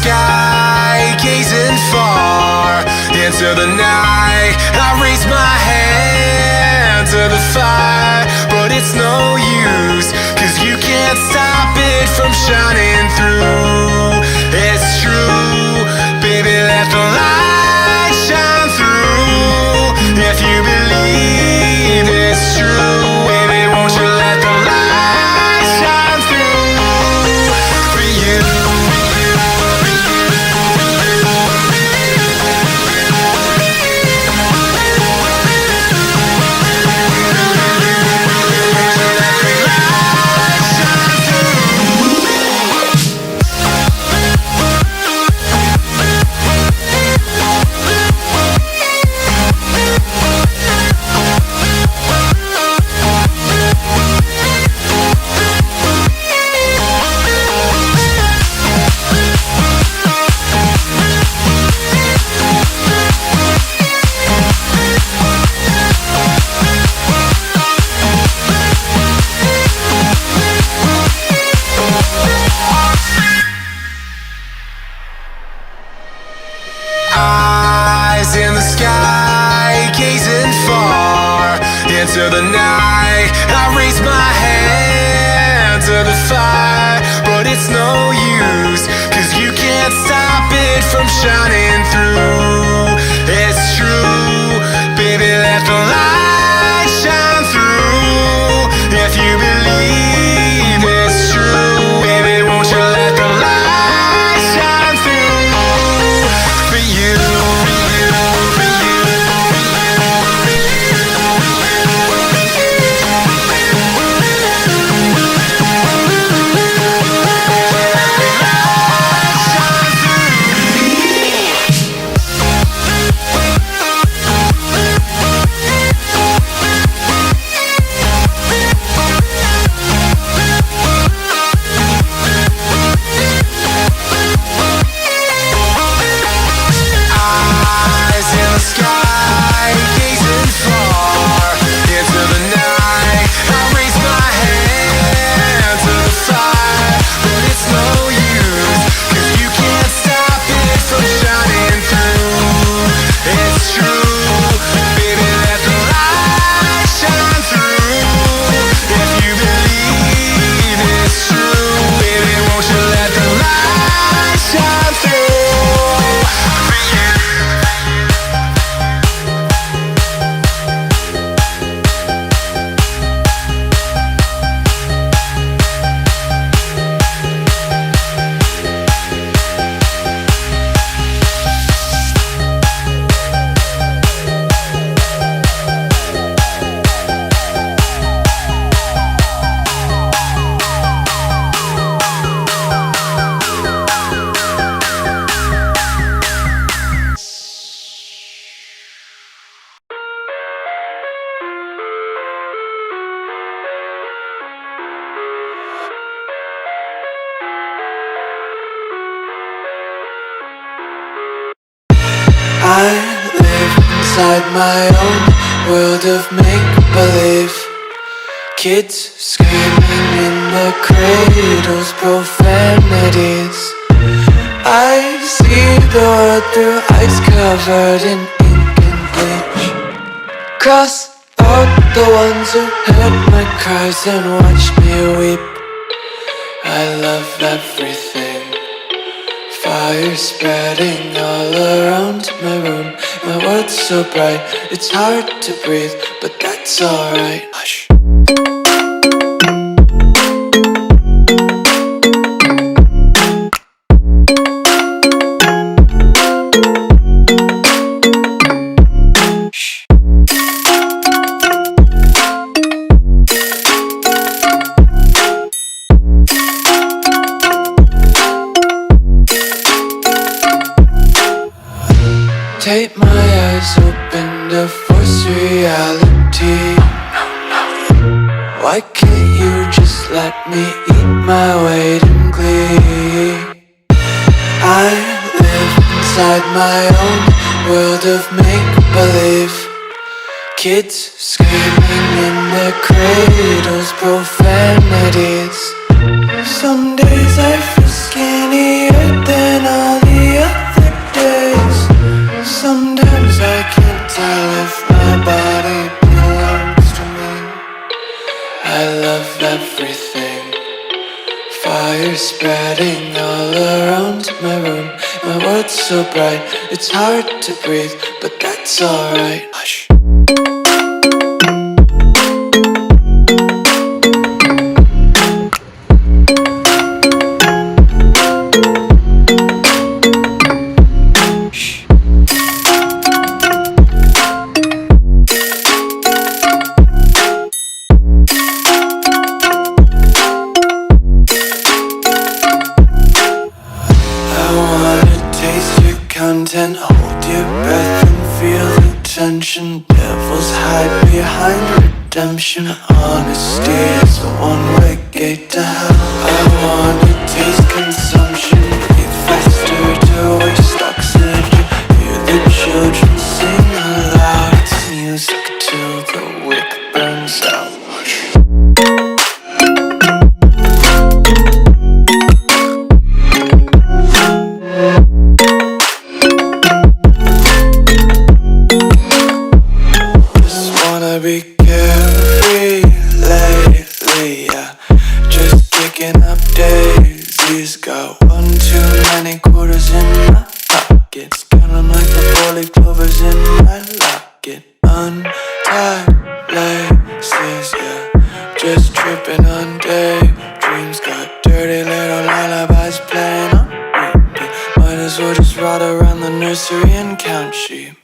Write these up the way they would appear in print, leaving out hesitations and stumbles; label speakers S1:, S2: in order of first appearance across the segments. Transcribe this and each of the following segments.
S1: sky, gazing far into the night. I raise my hand to the fire, but it's no use, 'cause you can't stop it from shining through. It's true, baby, let the light shine through. If you believe it's true, baby, won't you let the light shine through for you. Eyes in the sky, gazing far into the night. I raise my hand to the fire, but it's no use, 'cause you can't stop it from shining through. It's true, baby, let the light shine through. If you believe it's true, baby, won't you let the light shine through for you. Eyes in the sky, gazing far into the night. I raise my hand to the fire, but it's no use, 'cause you can't stop it from shining through. It's true, baby, let the light shine through. If you believe it's true, baby, won't you let the light shine through for you.
S2: I live inside my own world of make-believe. Kids screaming in their cradles, profanities. I see the world through ice covered in ink and bleach. Cross out the ones who heard my cries and watched me weep. I love everything. Fire spreading all around my room. My world's so bright, it's hard to breathe, but that's alright. Hush. Take my eyes open to force reality. Why can't you just let me eat my weight in glee? I live inside my own world of make-believe. Kids screaming in their cradles, profanities. Some days I feel skinnier than others. spreading all around my room. My world's so bright, it's hard to breathe, but that's alright. Hush. Content, hold your breath and feel the tension. Devils hide behind redemption. Honesty is a one-way gate to hell. I wanna taste consumption, breathe faster to waste oxygen. Hear the children sing aloud. It's music till the wick burns out. Be carefree lately, yeah. Just picking up daisies. Got one too many quarters in my pockets. Counting like the 4-leaf clovers in my locket. Untied laces, yeah. Just tripping on daydreams. Got dirty little lullabies playing on repeat. Might as well just ride around the nursery and count sheep.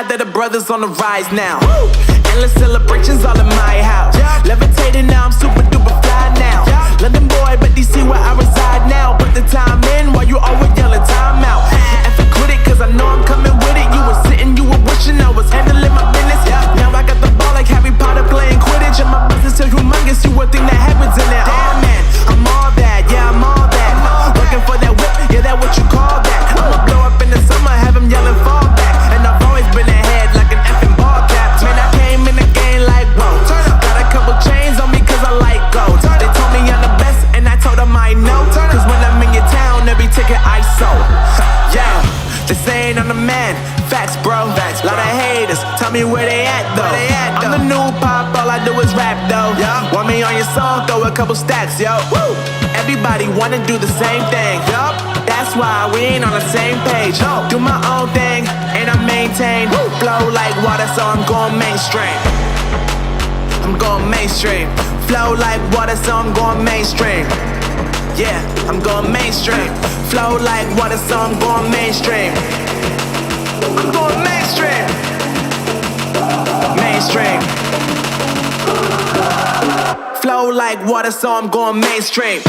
S3: That the brothers on the rise now. Woo! Endless celebrations all in my house. Levitating now, I'm super duper fly now. London boy, but DC where I reside now. Put the time in while you always yelling time out. And for quit it, cause I know I'm coming with it. You were sitting, you were wishing I was handling my business. Now I got the ball like Harry Potter playing Quidditch. And my business so humongous, you would think that happens in there. Oh man, I'm all that, yeah, I'm all that. Looking for that whip, yeah, that what you call that. I'ma blow up in the summer, have them yelling fall back. And I've always been ahead like an effing ball cap. Man, I came in the game like, whoa. Got a couple chains on me cause I like gold. They told me I'm the best and I told them I know. Cause when I'm in your town, every ticket I sold. Yeah, they saying I'm the man. Facts, bro. Lot of haters, tell me where they at though. I'm the new pop, all I do is rap though. Want me on your song, throw a couple stacks, yo. Woo! Everybody wanna do the same thing. That's why we ain't on the same page. Do my own thing and I maintain. Flow like water, so I'm going mainstream. I'm going mainstream. Flow like water, so I'm going mainstream. Yeah, I'm going mainstream. Flow like water, so I'm going mainstream. I'm going mainstream. Mainstream. Flow like water, so I'm going mainstream.